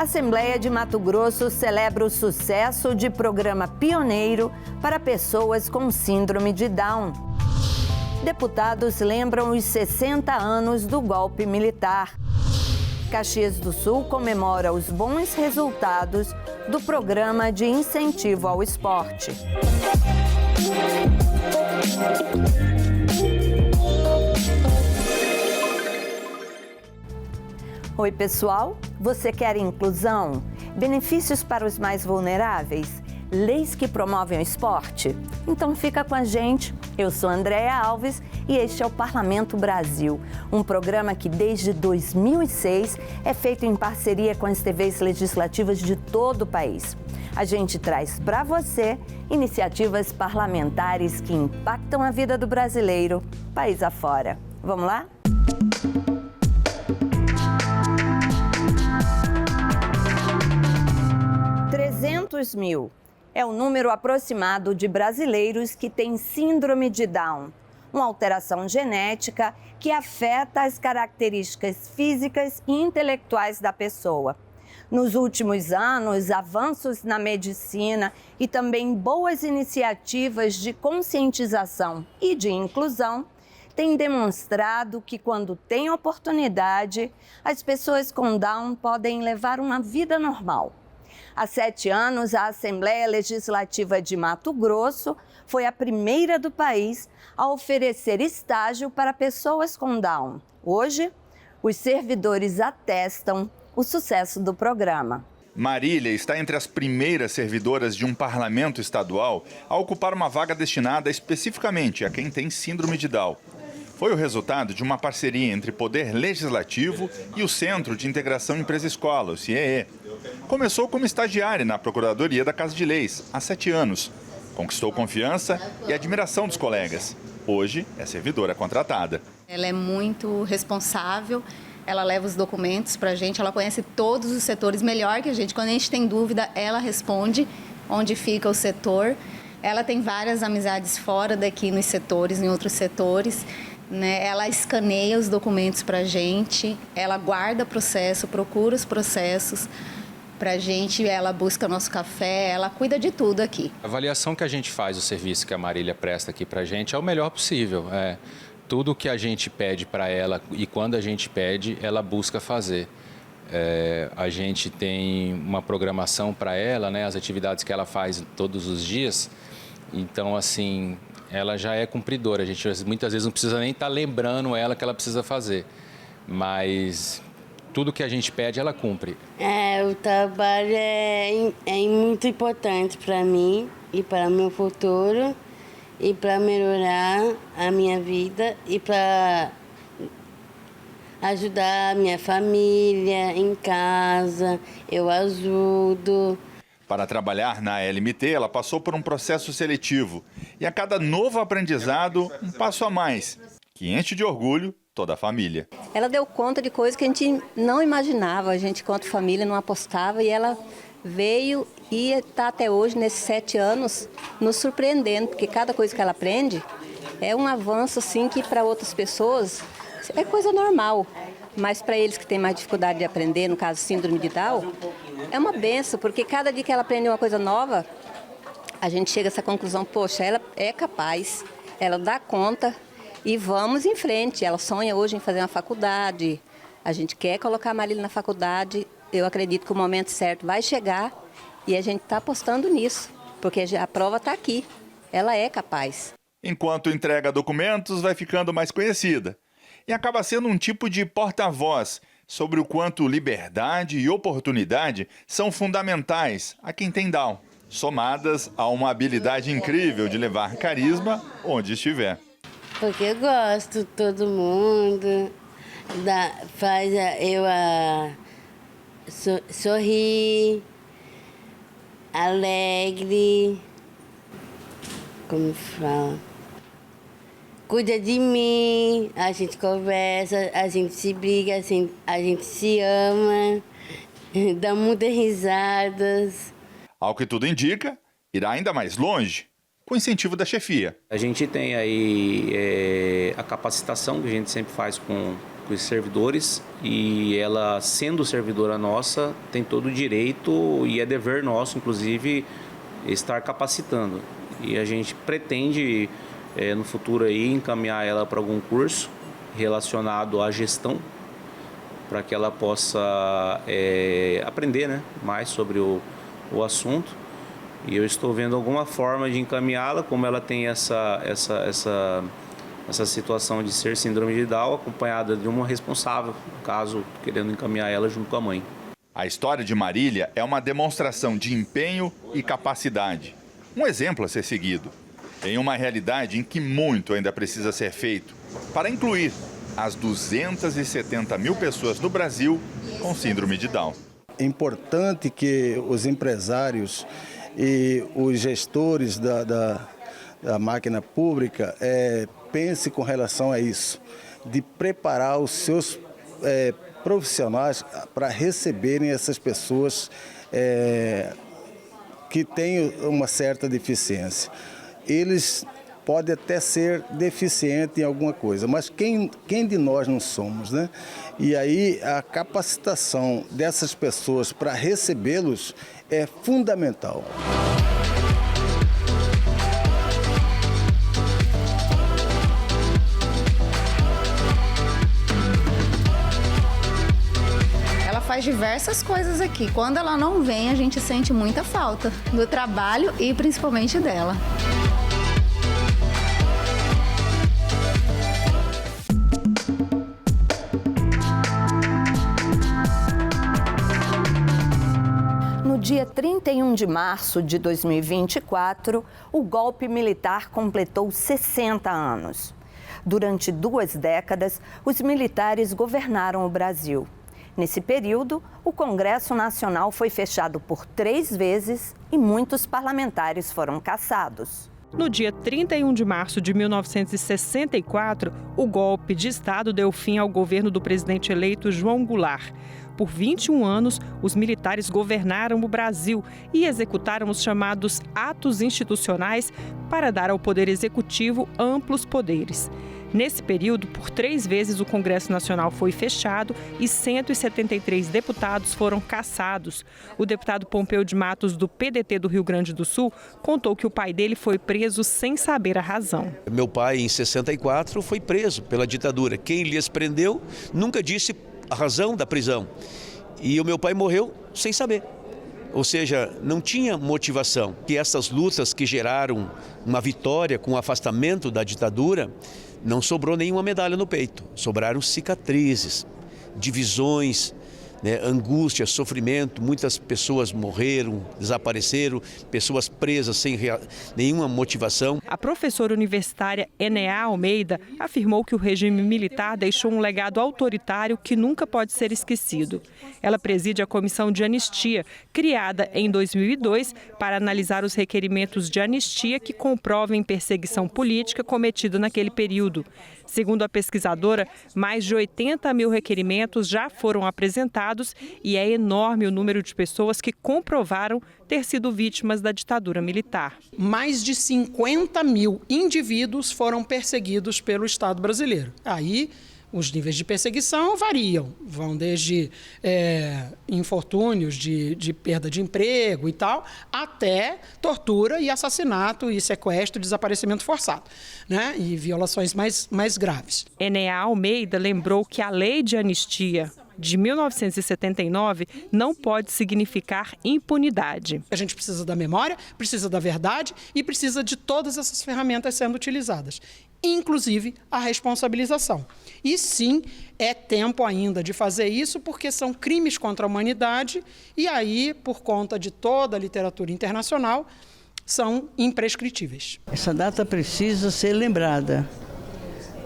Assembleia de Mato Grosso celebra o sucesso de programa pioneiro para pessoas com síndrome de Down. Deputados lembram os 60 anos do golpe militar. Caxias do Sul comemora os bons resultados do programa de incentivo ao esporte. Oi, pessoal! Você quer inclusão? Benefícios para os mais vulneráveis? Leis que promovem o esporte? Então fica com a gente. Eu sou Andréa Alves e este é o Parlamento Brasil, um programa que desde 2006 é feito em parceria com as TVs legislativas de todo o país. A gente traz para você iniciativas parlamentares que impactam a vida do brasileiro, país afora. Vamos lá? 300 mil é o número aproximado de brasileiros que têm síndrome de Down, uma alteração genética que afeta as características físicas e intelectuais da pessoa. Nos últimos anos, avanços na medicina e também boas iniciativas de conscientização e de inclusão têm demonstrado que, quando têm oportunidade, as pessoas com Down podem levar uma vida normal. Há 7 anos, a Assembleia Legislativa de Mato Grosso foi a primeira do país a oferecer estágio para pessoas com Down. Hoje, os servidores atestam o sucesso do programa. Marília está entre as primeiras servidoras de um parlamento estadual a ocupar uma vaga destinada especificamente a quem tem síndrome de Down. Foi o resultado de uma parceria entre o Poder Legislativo e o Centro de Integração Empresa-Escola, o CIEE. Começou como estagiária na Procuradoria da Casa de Leis, há 7 anos. Conquistou confiança e admiração dos colegas. Hoje é servidora contratada. Ela é muito responsável, ela leva os documentos para a gente, ela conhece todos os setores melhor que a gente. Quando a gente tem dúvida, ela responde onde fica o setor. Ela tem várias amizades fora daqui nos setores, em outros setores. Ela escaneia os documentos para a gente, ela guarda processo, procura os processos para a gente, ela busca nosso café, ela cuida de tudo aqui. A avaliação que a gente faz, o serviço que a Marília presta aqui para a gente é o melhor possível. Tudo que a gente pede para ela e quando a gente pede, ela busca fazer. A gente tem uma programação para ela, as atividades que ela faz todos os dias. Então, assim, ela já é cumpridora. A gente muitas vezes não precisa nem estar lembrando ela que ela precisa fazer. Mas tudo que a gente pede, ela cumpre. O trabalho é muito importante para mim e para o meu futuro e para melhorar a minha vida e para ajudar a minha família em casa. Eu ajudo. Para trabalhar na LMT, ela passou por um processo seletivo. E a cada novo aprendizado, um passo a mais, que enche de orgulho toda a família. Ela deu conta de coisas que a gente não imaginava, a gente, enquanto família, não apostava, e ela veio e está até hoje, nesses 7 anos, nos surpreendendo, porque cada coisa que ela aprende é um avanço assim que para outras pessoas é coisa normal. Mas para eles que têm mais dificuldade de aprender, no caso síndrome de Down, é uma benção, porque cada dia que ela aprende uma coisa nova, a gente chega a essa conclusão, poxa, ela é capaz, ela dá conta e vamos em frente. Ela sonha hoje em fazer uma faculdade, a gente quer colocar a Marília na faculdade, eu acredito que o momento certo vai chegar e a gente está apostando nisso, porque a prova está aqui, ela é capaz. Enquanto entrega documentos, vai ficando mais conhecida. E acaba sendo um tipo de porta-voz sobre o quanto liberdade e oportunidade são fundamentais a quem tem Down, somadas a uma habilidade incrível de levar carisma onde estiver. Porque eu gosto de todo mundo, faz eu sorrir, alegre, como fala? Cuida de mim, a gente conversa, a gente se briga, a gente se ama, dá muitas risadas. Ao que tudo indica, irá ainda mais longe com o incentivo da chefia. A gente tem aí a capacitação que a gente sempre faz com médicos e servidores, e ela, sendo servidora nossa, tem todo o direito e é dever nosso, inclusive, estar capacitando. E a gente pretende, no futuro, aí, encaminhar ela para algum curso relacionado à gestão, para que ela possa aprender, né, mais sobre o assunto. E eu estou vendo alguma forma de encaminhá-la, como ela tem essa situação de ser síndrome de Down, acompanhada de uma responsável, no caso, querendo encaminhar ela junto com a mãe. A história de Marília é uma demonstração de empenho e capacidade. Um exemplo a ser seguido, em uma realidade em que muito ainda precisa ser feito para incluir as 270 mil pessoas no Brasil com síndrome de Down. É importante que os empresários e os gestores da máquina pública pensem com relação a isso, de preparar os seus profissionais para receberem essas pessoas que têm uma certa deficiência. Eles podem até ser deficientes em alguma coisa, mas quem de nós não somos, né? E aí a capacitação dessas pessoas para recebê-los é fundamental. Ela faz diversas coisas aqui. Quando ela não vem, a gente sente muita falta do trabalho e principalmente dela. No dia 31 de março de 2024, o golpe militar completou 60 anos. Durante 2 décadas, os militares governaram o Brasil. Nesse período, o Congresso Nacional foi fechado por 3 vezes e muitos parlamentares foram cassados. No dia 31 de março de 1964, o golpe de Estado deu fim ao governo do presidente eleito João Goulart. Por 21 anos, os militares governaram o Brasil e executaram os chamados atos institucionais para dar ao Poder Executivo amplos poderes. Nesse período, por 3 vezes o Congresso Nacional foi fechado e 173 deputados foram cassados. O deputado Pompeu de Matos, do PDT do Rio Grande do Sul, contou que o pai dele foi preso sem saber a razão. Meu pai, em 64, foi preso pela ditadura. Quem lhes prendeu nunca disse a razão da prisão. E o meu pai morreu sem saber. Ou seja, não tinha motivação. Que essas lutas que geraram uma vitória com o afastamento da ditadura, não sobrou nenhuma medalha no peito. Sobraram cicatrizes, divisões, né, angústia, sofrimento. Muitas pessoas morreram, desapareceram, pessoas presas sem nenhuma motivação. A professora universitária Enea Almeida afirmou que o regime militar deixou um legado autoritário que nunca pode ser esquecido. Ela preside a Comissão de Anistia, criada em 2002 para analisar os requerimentos de anistia que comprovem perseguição política cometida naquele período. Segundo a pesquisadora, mais de 80 mil requerimentos já foram apresentados e é enorme o número de pessoas que comprovaram ter sido vítimas da ditadura militar. Mais de 50 mil indivíduos foram perseguidos pelo Estado brasileiro. Aí, os níveis de perseguição variam, vão desde infortúnios de perda de emprego e tal, até tortura e assassinato e sequestro e desaparecimento forçado, né? E violações mais graves. Enea Almeida lembrou que a lei de anistia de 1979 não pode significar impunidade. A gente precisa da memória, precisa da verdade e precisa de todas essas ferramentas sendo utilizadas, inclusive a responsabilização. E sim, é tempo ainda de fazer isso, porque são crimes contra a humanidade e aí, por conta de toda a literatura internacional, são imprescritíveis. Essa data precisa ser lembrada.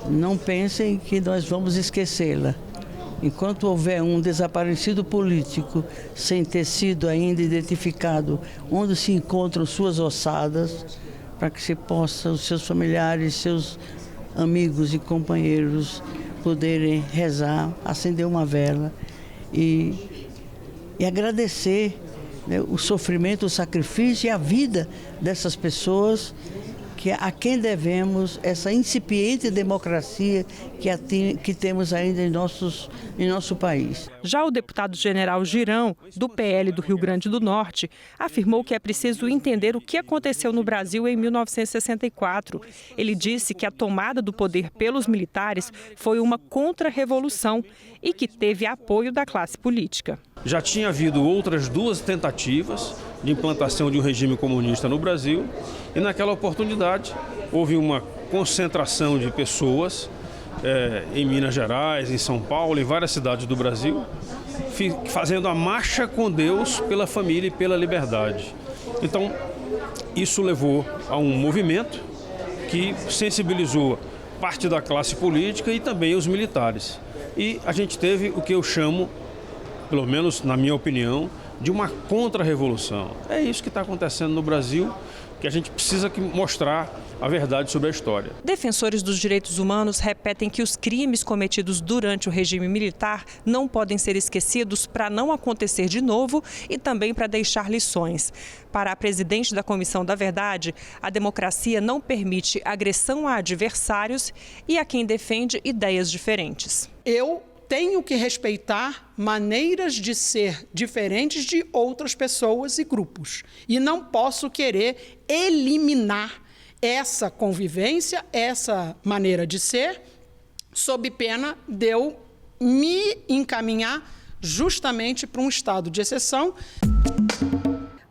Não pensem que nós vamos esquecê-la. Enquanto houver um desaparecido político sem ter sido ainda identificado onde se encontram suas ossadas, para que se possa os seus familiares, seus amigos e companheiros poderem rezar, acender uma vela e agradecer, né, o sofrimento, o sacrifício e a vida dessas pessoas que a quem devemos essa incipiente democracia que temos ainda em nosso país. Já o deputado general Girão, do PL do Rio Grande do Norte, afirmou que é preciso entender o que aconteceu no Brasil em 1964. Ele disse que a tomada do poder pelos militares foi uma contra-revolução e que teve apoio da classe política. Já tinha havido outras 2 tentativas de implantação de um regime comunista no Brasil e naquela oportunidade houve uma concentração de pessoas em Minas Gerais, em São Paulo, em várias cidades do Brasil, fazendo a marcha com Deus pela família e pela liberdade. Então, isso levou a um movimento que sensibilizou parte da classe política e também os militares. E a gente teve o que eu chamo, pelo menos na minha opinião, de uma contra-revolução. É isso que está acontecendo no Brasil, que a gente precisa mostrar a verdade sobre a história. Defensores dos direitos humanos repetem que os crimes cometidos durante o regime militar não podem ser esquecidos para não acontecer de novo e também para deixar lições. Para a presidente da Comissão da Verdade, a democracia não permite agressão a adversários e a quem defende ideias diferentes. Eu tenho que respeitar maneiras de ser diferentes de outras pessoas e grupos. E não posso querer eliminar essa convivência, essa maneira de ser, sob pena de eu me encaminhar justamente para um estado de exceção.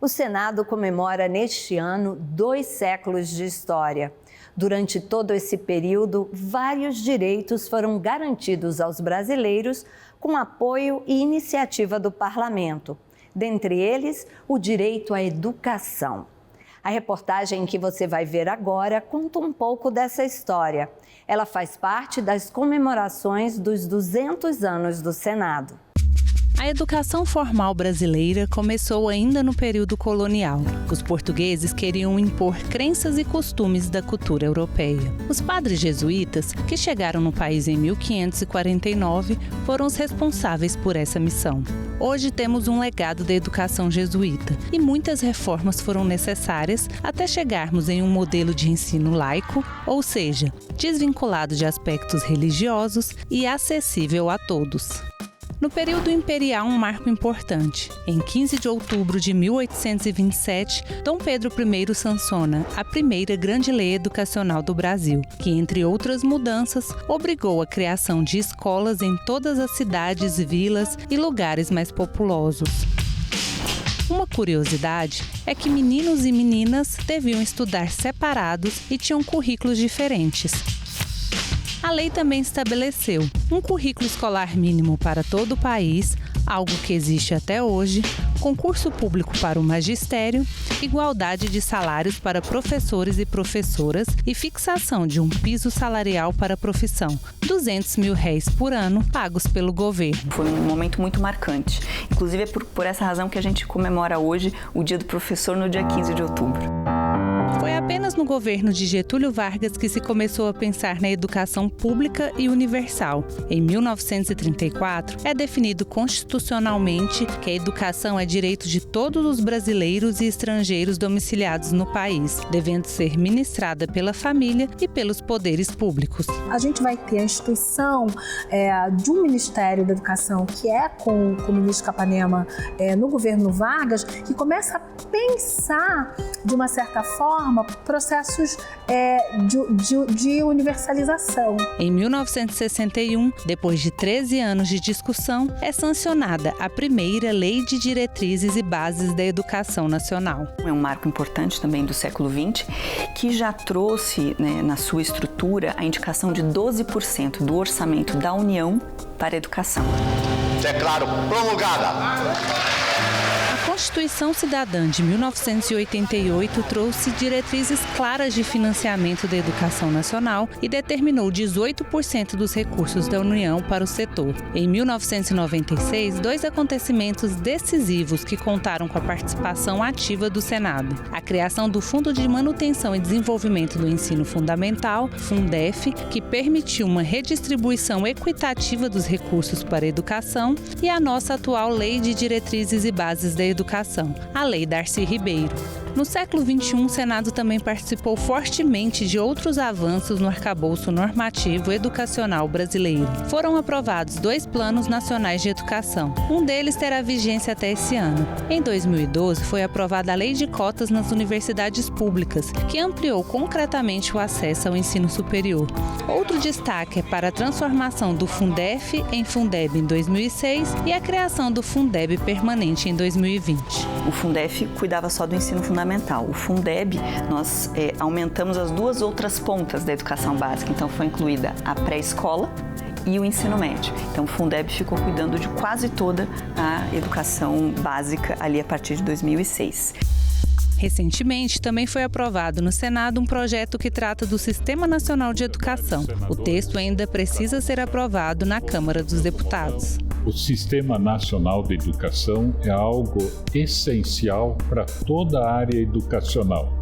O Senado comemora neste ano 2 séculos de história. Durante todo esse período, vários direitos foram garantidos aos brasileiros com apoio e iniciativa do Parlamento. Dentre eles, o direito à educação. A reportagem que você vai ver agora conta um pouco dessa história. Ela faz parte das comemorações dos 200 anos do Senado. A educação formal brasileira começou ainda no período colonial. Os portugueses queriam impor crenças e costumes da cultura europeia. Os padres jesuítas, que chegaram no país em 1549, foram os responsáveis por essa missão. Hoje temos um legado da educação jesuíta e muitas reformas foram necessárias até chegarmos em um modelo de ensino laico, ou seja, desvinculado de aspectos religiosos e acessível a todos. No período imperial, um marco importante. Em 15 de outubro de 1827, Dom Pedro I sanciona a primeira grande lei educacional do Brasil, que, entre outras mudanças, obrigou a criação de escolas em todas as cidades, vilas e lugares mais populosos. Uma curiosidade é que meninos e meninas deviam estudar separados e tinham currículos diferentes. A lei também estabeleceu um currículo escolar mínimo para todo o país, algo que existe até hoje, concurso público para o magistério, igualdade de salários para professores e professoras e fixação de um piso salarial para a profissão, R$200 mil por ano, pagos pelo governo. Foi um momento muito marcante. Inclusive é por essa razão que a gente comemora hoje o Dia do Professor no dia 15 de outubro. Foi apenas no governo de Getúlio Vargas que se começou a pensar na educação pública e universal. Em 1934, é definido constitucionalmente que a educação é direito de todos os brasileiros e estrangeiros domiciliados no país, devendo ser ministrada pela família e pelos poderes públicos. A gente vai ter a instituição de um Ministério da Educação, que é com o ministro Capanema no governo Vargas, que começa a pensar, de uma certa forma, processos de universalização. Em 1961, depois de 13 anos de discussão, é sancionada a primeira Lei de Diretrizes e Bases da Educação Nacional. É um marco importante também do século XX, que já trouxe, na sua estrutura, a indicação de 12% do orçamento da União para a educação. Declaro promulgada. A Constituição Cidadã de 1988 trouxe diretrizes claras de financiamento da educação nacional e determinou 18% dos recursos da União para o setor. Em 1996, 2 acontecimentos decisivos que contaram com a participação ativa do Senado. A criação do Fundo de Manutenção e Desenvolvimento do Ensino Fundamental, Fundef, que permitiu uma redistribuição equitativa dos recursos para a educação, e a nossa atual Lei de Diretrizes e Bases da Educação, a Lei Darcy Ribeiro. No século XXI, o Senado também participou fortemente de outros avanços no arcabouço normativo educacional brasileiro. Foram aprovados 2 planos nacionais de educação. Um deles terá vigência até esse ano. Em 2012, foi aprovada a Lei de Cotas nas universidades públicas, que ampliou concretamente o acesso ao ensino superior. Outro destaque é para a transformação do Fundef em Fundeb em 2006 e a criação do Fundeb permanente em 2020. O Fundef cuidava só do ensino fundamental. O Fundeb, nós aumentamos as 2 outras pontas da educação básica. Então, foi incluída a pré-escola e o ensino médio. Então, o Fundeb ficou cuidando de quase toda a educação básica ali a partir de 2006. Recentemente, também foi aprovado no Senado um projeto que trata do Sistema Nacional de Educação. O texto ainda precisa ser aprovado na Câmara dos Deputados. O Sistema Nacional de Educação é algo essencial para toda a área educacional,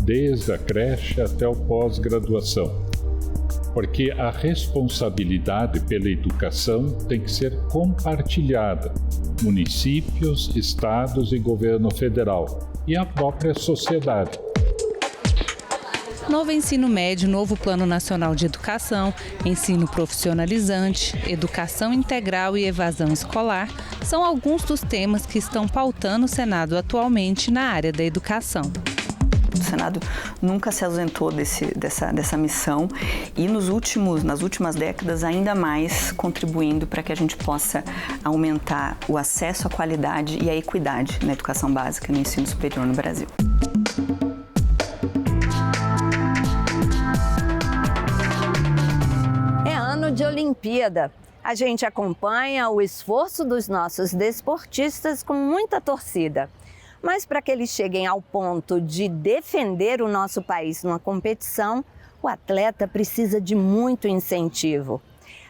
desde a creche até o pós-graduação. Porque a responsabilidade pela educação tem que ser compartilhada, municípios, estados e governo federal, e a própria sociedade. Novo ensino médio, novo Plano Nacional de Educação, ensino profissionalizante, educação integral e evasão escolar são alguns dos temas que estão pautando o Senado atualmente na área da educação. O Senado nunca se ausentou dessa missão e nas últimas décadas ainda mais contribuindo para que a gente possa aumentar o acesso à qualidade e à equidade na educação básica e no ensino superior no Brasil. É ano de Olimpíada. A gente acompanha o esforço dos nossos desportistas com muita torcida. Mas para que eles cheguem ao ponto de defender o nosso país numa competição, o atleta precisa de muito incentivo.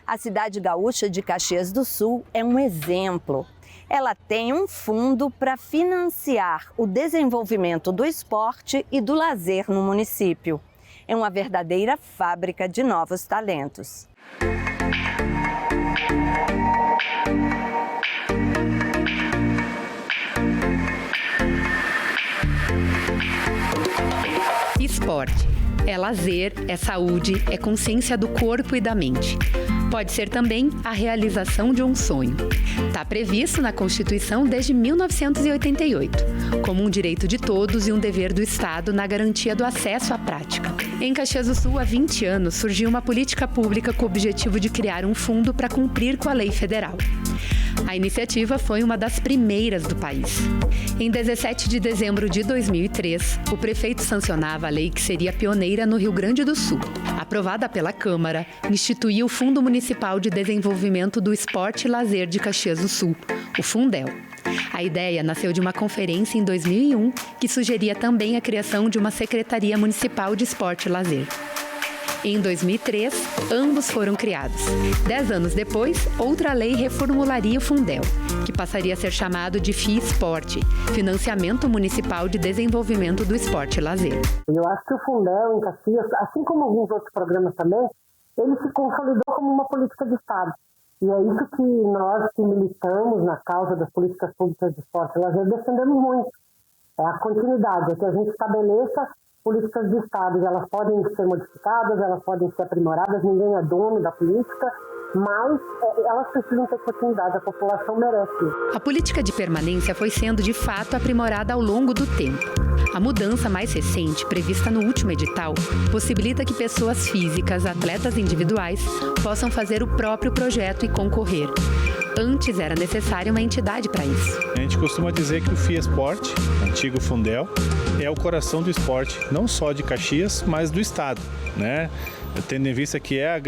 A cidade gaúcha de Caxias do Sul é um exemplo. Ela tem um fundo para financiar o desenvolvimento do esporte e do lazer no município. É uma verdadeira fábrica de novos talentos. Esporte é lazer, é saúde, é consciência do corpo e da mente. Pode ser também a realização de um sonho. Está previsto na Constituição desde 1988, como um direito de todos e um dever do Estado na garantia do acesso à prática. Em Caxias do Sul, há 20 anos, surgiu uma política pública com o objetivo de criar um fundo para cumprir com a lei federal. A iniciativa foi uma das primeiras do país. Em 17 de dezembro de 2003, o prefeito sancionava a lei que seria pioneira no Rio Grande do Sul. Aprovada pela Câmara, instituiu o Fundo Municipal de Desenvolvimento do Esporte e Lazer de Caxias do Sul, o Fundel. A ideia nasceu de uma conferência em 2001 que sugeria também a criação de uma Secretaria Municipal de Esporte e Lazer. Em 2003, ambos foram criados. 10 anos depois, outra lei reformularia o Fundel, que passaria a ser chamado de FIESporte, Financiamento Municipal de Desenvolvimento do Esporte e Lazer. Eu acho que o Fundel em Caxias, assim como alguns outros programas também, ele se consolidou como uma política de Estado. E é isso que nós que militamos na causa das políticas públicas de esporte e lazer defendemos muito. É a continuidade, é que a gente estabeleça políticas de Estado, elas podem ser modificadas, elas podem ser aprimoradas, ninguém é dono da política, mas elas precisam ter continuidade, a população merece. A política de permanência foi sendo, de fato, aprimorada ao longo do tempo. A mudança mais recente, prevista no último edital, possibilita que pessoas físicas, atletas individuais, possam fazer o próprio projeto e concorrer. Antes era necessária uma entidade para isso. A gente costuma dizer que o FIESporte, antigo Fundel, é o coração do esporte, não só de Caxias, mas do estado, né? Tendo em vista que é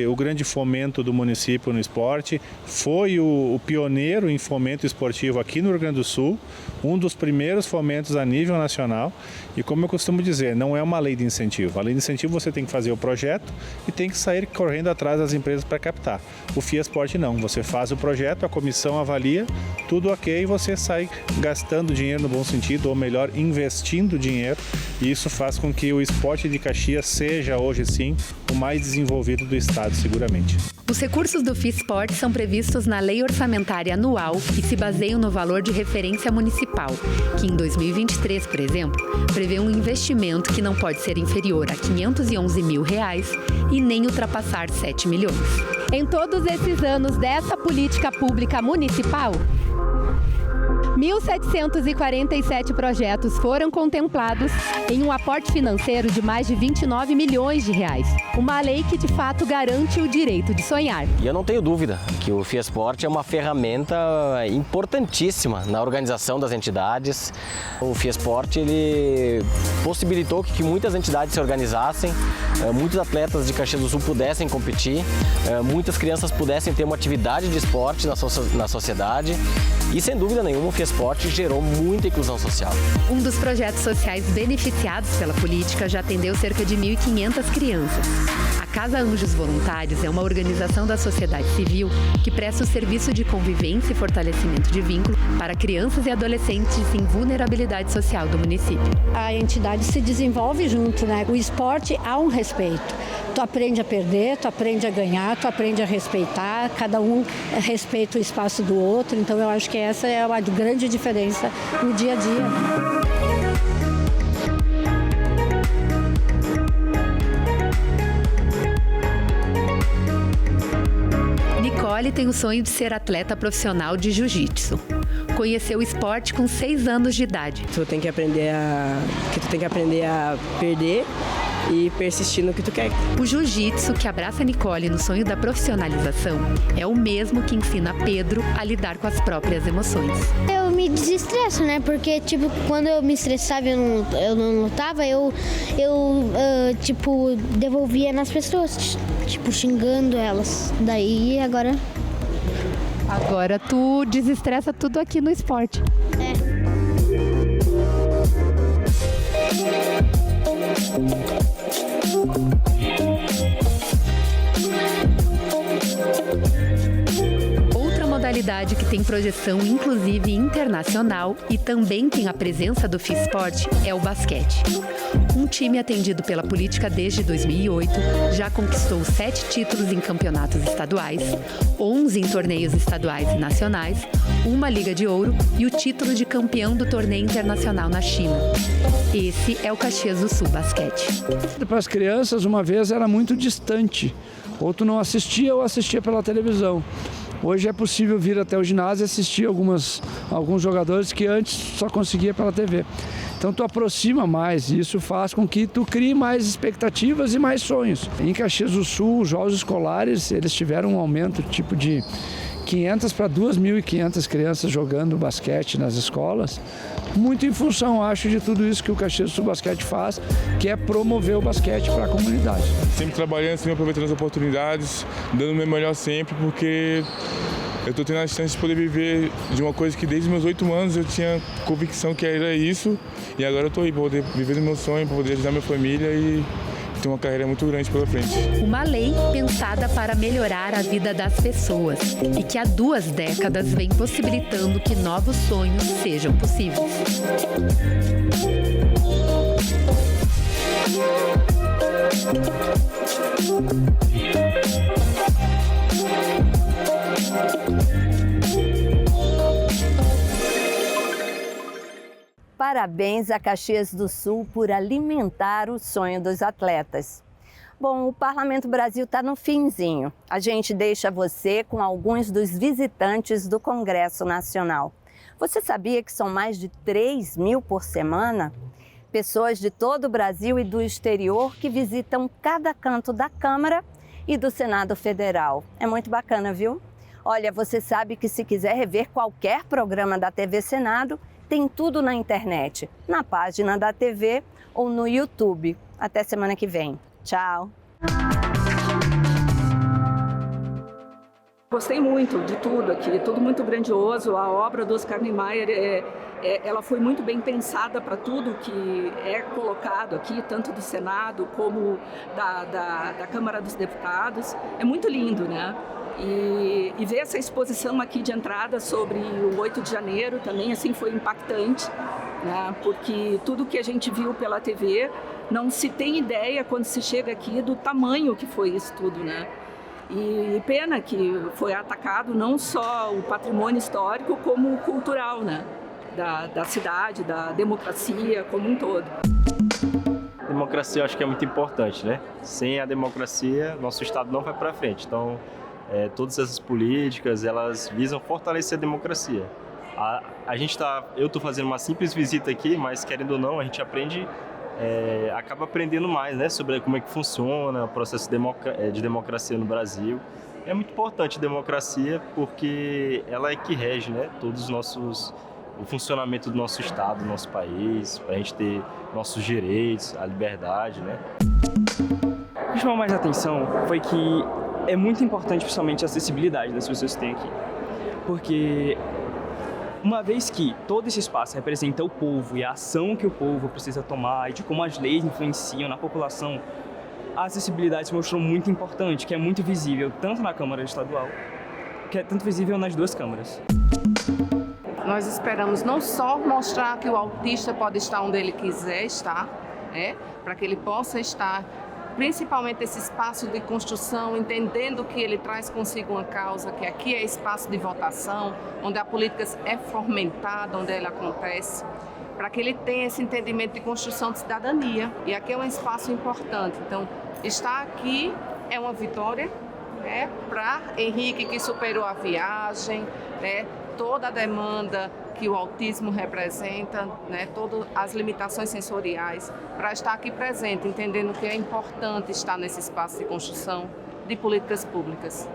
o grande fomento do município no esporte, foi o pioneiro em fomento esportivo aqui no Rio Grande do Sul, um dos primeiros fomentos a nível nacional e, como eu costumo dizer, não é uma lei de incentivo. A lei de incentivo você tem que fazer o projeto e tem que sair correndo atrás das empresas para captar. O FIESporte não, você faz o projeto, a comissão avalia, tudo ok e você sai gastando dinheiro no bom sentido, ou melhor, investindo muito dinheiro e isso faz com que o esporte de Caxias seja hoje sim o mais desenvolvido do estado, seguramente. Os recursos do FIESPORT são previstos na Lei Orçamentária Anual e se baseiam no valor de referência municipal, que em 2023, por exemplo, prevê um investimento que não pode ser inferior a R$ 511 mil e nem ultrapassar 7 milhões. Em todos esses anos dessa política pública municipal, 1.747 projetos foram contemplados em um aporte financeiro de mais de 29 milhões de reais. Uma lei que, de fato, garante o direito de sonhar. E eu não tenho dúvida que o FIESPORT é uma ferramenta importantíssima na organização das entidades. O FIESPORT ele possibilitou que muitas entidades se organizassem, muitos atletas de Caxias do Sul pudessem competir, muitas crianças pudessem ter uma atividade de esporte na sociedade e, sem dúvida nenhuma, o FIESPORT gerou muita inclusão social. Um dos projetos sociais beneficiados pela política já atendeu cerca de 1.500 crianças. A Casa Anjos Voluntários é uma organização da sociedade civil que presta o serviço de convivência e fortalecimento de vínculo para crianças e adolescentes em vulnerabilidade social do município. A entidade se desenvolve junto, né? O esporte há um respeito. Tu aprende a perder, tu aprende a ganhar, tu aprende a respeitar, cada um respeita o espaço do outro, então eu acho que essa é uma grande diferença no dia a dia. Nicole tem o sonho de ser atleta profissional de jiu-jitsu. Conheceu o esporte com 6 anos de idade. Tu tem que aprender a perder e persistir no que tu quer. O jiu-jitsu, que abraça Nicole no sonho da profissionalização, é o mesmo que ensina Pedro a lidar com as próprias emoções. Eu me desestresso, né? Porque, quando eu me estressava e eu não lutava, eu devolvia nas pessoas, xingando elas. Daí, agora tu desestressa tudo aqui no esporte. Outra modalidade que tem projeção inclusive internacional e também tem a presença do FIESPORT é o basquete. Um time atendido pela política desde 2008 já conquistou 7 títulos em campeonatos estaduais, 11 em torneios estaduais e nacionais, uma Liga de Ouro e o título de campeão do torneio internacional na China. Esse é o Caxias do Sul Basquete. Para as crianças, uma vez era muito distante. Ou tu não assistia ou assistia pela televisão. Hoje é possível vir até o ginásio e assistir alguns jogadores que antes só conseguia pela TV. Então tu aproxima mais e isso faz com que tu crie mais expectativas e mais sonhos. Em Caxias do Sul, os jogos escolares, eles tiveram um aumento de 500 para 2.500 crianças jogando basquete nas escolas, muito em função, acho, de tudo isso que o Caxias do Sul Basquete faz, que é promover o basquete para a comunidade. Sempre trabalhando, sempre aproveitando as oportunidades, dando o meu melhor sempre, porque eu estou tendo a chance de poder viver de uma coisa que desde meus 8 anos eu tinha convicção que era isso, e agora eu estou aí para poder viver do meu sonho, para poder ajudar minha família e tem uma carreira muito grande pela frente. Uma lei pensada para melhorar a vida das pessoas e que há 2 décadas vem possibilitando que novos sonhos sejam possíveis. Parabéns a Caxias do Sul por alimentar o sonho dos atletas. Bom, o Parlamento Brasil está no finzinho. A gente deixa você com alguns dos visitantes do Congresso Nacional. Você sabia que são mais de 3.000 por semana? Pessoas de todo o Brasil e do exterior que visitam cada canto da Câmara e do Senado Federal. É muito bacana, viu? Olha, você sabe que se quiser rever qualquer programa da TV Senado, tem tudo na internet, na página da TV ou no YouTube. Até semana que vem. Tchau! Gostei muito de tudo aqui, tudo muito grandioso. A obra do Oscar Niemeyer, ela foi muito bem pensada para tudo que é colocado aqui, tanto do Senado como da Câmara dos Deputados. É muito lindo, né? E ver essa exposição aqui de entrada sobre o 8 de janeiro também assim foi impactante, né? Porque tudo que a gente viu pela TV não se tem ideia quando se chega aqui do tamanho que foi isso tudo, né? E pena que foi atacado não só o patrimônio histórico como o cultural, né? Da cidade, da democracia como um todo. Democracia eu acho que é muito importante, né? Sem a democracia, nosso Estado não vai para frente. Então, todas essas políticas, elas visam fortalecer a democracia. Eu estou fazendo uma simples visita aqui, mas querendo ou não, a gente aprende, acaba aprendendo mais, né? Sobre como é que funciona o processo de democracia no Brasil. É muito importante a democracia porque ela é que rege, né? O funcionamento do nosso Estado, do nosso país, para a gente ter nossos direitos, a liberdade, né? O que chamou mais atenção foi que é muito importante, principalmente, a acessibilidade das pessoas que tem aqui. Porque uma vez que todo esse espaço representa o povo e a ação que o povo precisa tomar e de como as leis influenciam na população, a acessibilidade se mostrou muito importante, que é muito visível tanto na Câmara Estadual, que é tanto visível nas duas câmaras. Nós esperamos não só mostrar que o autista pode estar onde ele quiser estar, para que ele possa estar, principalmente esse espaço de construção, entendendo que ele traz consigo uma causa, que aqui é espaço de votação, onde a política é fomentada, onde ela acontece, para que ele tenha esse entendimento de construção de cidadania. E aqui é um espaço importante. Então, estar aqui é uma vitória, para Henrique, que superou a viagem, toda a demanda que o autismo representa, todas as limitações sensoriais, para estar aqui presente, entendendo que é importante estar nesse espaço de construção de políticas públicas.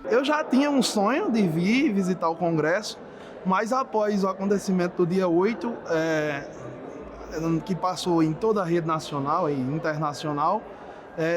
Eu já tinha um sonho de vir visitar o Congresso, mas após o acontecimento do dia 8, que passou em toda a rede nacional e internacional,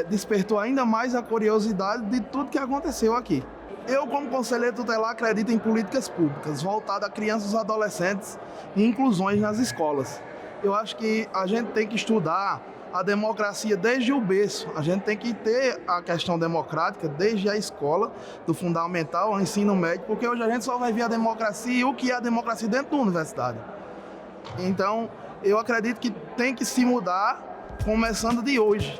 despertou ainda mais a curiosidade de tudo que aconteceu aqui. Eu, como conselheiro tutelar, acredito em políticas públicas voltadas a crianças e adolescentes e inclusões nas escolas. Eu acho que a gente tem que estudar a democracia desde o berço. A gente tem que ter a questão democrática desde a escola, do fundamental ao ensino médio, porque hoje a gente só vai ver a democracia e o que é a democracia dentro da universidade. Então, eu acredito que tem que se mudar, começando de hoje,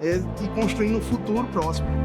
e construindo um futuro próximo.